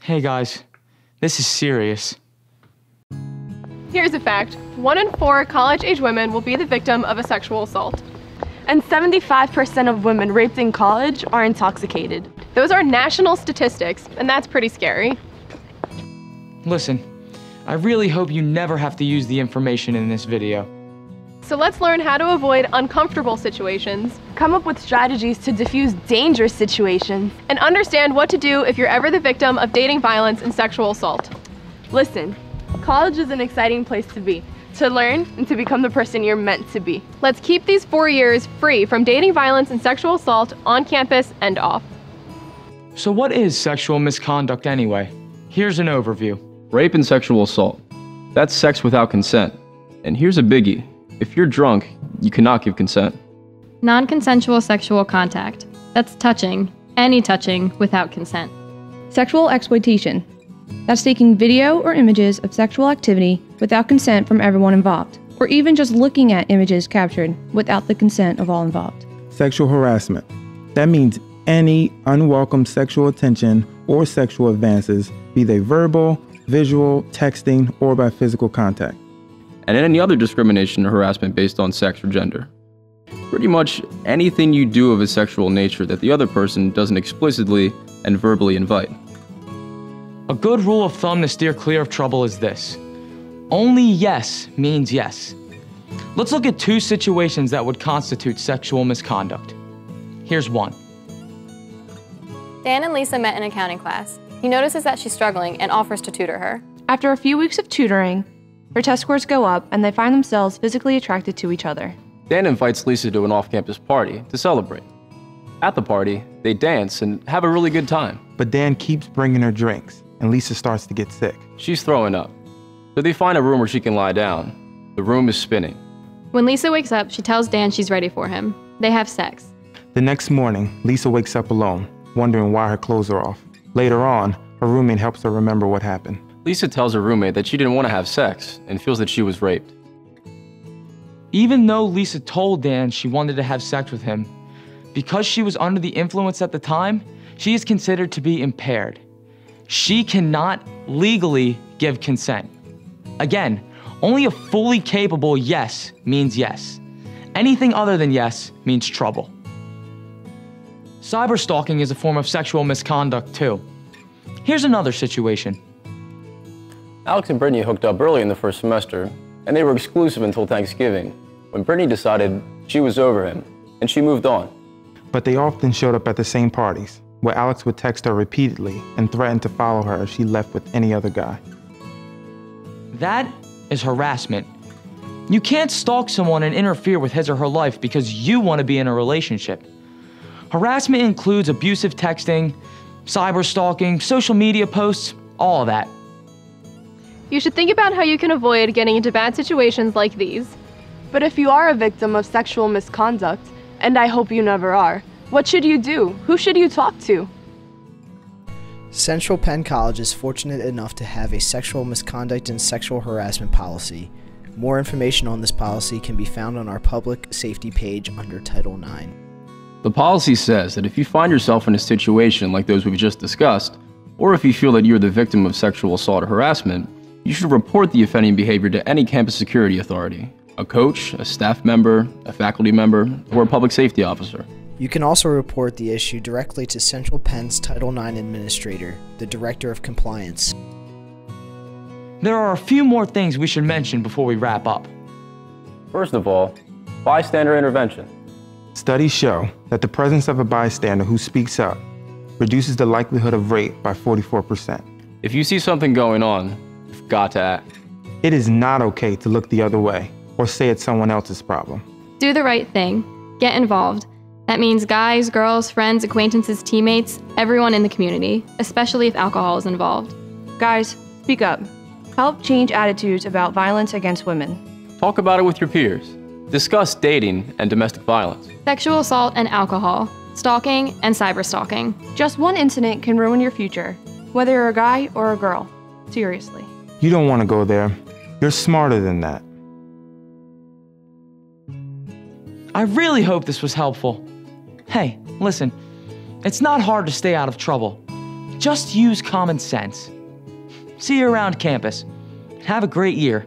Hey guys, this is serious. Here's a fact. 1 in 4 college-age women will be the victim of a sexual assault. And 75% of women raped in college are intoxicated. Those are national statistics, and that's pretty scary. Listen, I really hope you never have to use the information in this video. So let's learn how to avoid uncomfortable situations, Come up with strategies to diffuse dangerous situations. and understand what to do if you're ever the victim of dating violence and sexual assault. Listen, college is an exciting place to be, to learn and to become the person you're meant to be. Let's keep these 4 years free from dating violence and sexual assault on campus and off. So what is sexual misconduct anyway? Here's an overview. Rape and sexual assault. That's sex without consent. And here's a biggie. If you're drunk, you cannot give consent. Non-consensual sexual contact. That's touching, any touching, without consent. Sexual exploitation. That's taking video or images of sexual activity without consent from everyone involved, or even just looking at images captured without the consent of all involved. Sexual harassment. That means any unwelcome sexual attention or sexual advances, be they verbal, visual, texting, or by physical contact. And any other discrimination or harassment based on sex or gender. Pretty much anything you do of a sexual nature that the other person doesn't explicitly and verbally invite. A good rule of thumb to steer clear of trouble is this. Only yes means yes. Let's look at 2 situations that would constitute sexual misconduct. Here's one. Dan and Lisa met in accounting class. He notices that she's struggling and offers to tutor her. After a few weeks of tutoring, her test scores go up and they find themselves physically attracted to each other. Dan invites Lisa to an off-campus party to celebrate. At the party, they dance and have a really good time. But Dan keeps bringing her drinks, and Lisa starts to get sick. She's throwing up. So they find a room where she can lie down. The room is spinning. When Lisa wakes up, she tells Dan she's ready for him. They have sex. The next morning, Lisa wakes up alone, wondering why her clothes are off. Later on, her roommate helps her remember what happened. Lisa tells her roommate that she didn't want to have sex and feels that she was raped. Even though Lisa told Dan she wanted to have sex with him, because she was under the influence at the time, she is considered to be impaired. She cannot legally give consent. Again, only a fully capable yes means yes. Anything other than yes means trouble. Cyberstalking is a form of sexual misconduct too. Here's another situation. Alex and Brittany hooked up early in the first semester, and they were exclusive until Thanksgiving, when Brittany decided she was over him, and she moved on. But they often showed up at the same parties, where Alex would text her repeatedly and threaten to follow her if she left with any other guy. That is harassment. You can't stalk someone and interfere with his or her life because you want to be in a relationship. Harassment includes abusive texting, cyberstalking, social media posts, all of that. You should think about how you can avoid getting into bad situations like these. But if you are a victim of sexual misconduct, and I hope you never are, what should you do? Who should you talk to? Central Penn College is fortunate enough to have a sexual misconduct and sexual harassment policy. More information on this policy can be found on our public safety page under Title IX. The policy says that if you find yourself in a situation like those we've just discussed, or if you feel that you're the victim of sexual assault or harassment, you should report the offending behavior to any campus security authority, a coach, a staff member, a faculty member, or a public safety officer. You can also report the issue directly to Central Penn's Title IX Administrator, the Director of Compliance. There are a few more things we should mention before we wrap up. First of all, bystander intervention. Studies show that the presence of a bystander who speaks up reduces the likelihood of rape by 44%. If you see something going on, you've got to act. It is not okay to look the other way or say it's someone else's problem. Do the right thing. Get involved. That means guys, girls, friends, acquaintances, teammates, everyone in the community, especially if alcohol is involved. Guys, speak up. Help change attitudes about violence against women. Talk about it with your peers. Discuss dating and domestic violence. Sexual assault and alcohol, stalking and cyberstalking. Just one incident can ruin your future, whether you're a guy or a girl. Seriously. You don't want to go there. You're smarter than that. I really hope this was helpful. Hey, listen, it's not hard to stay out of trouble. Just use common sense. See you around campus. Have a great year.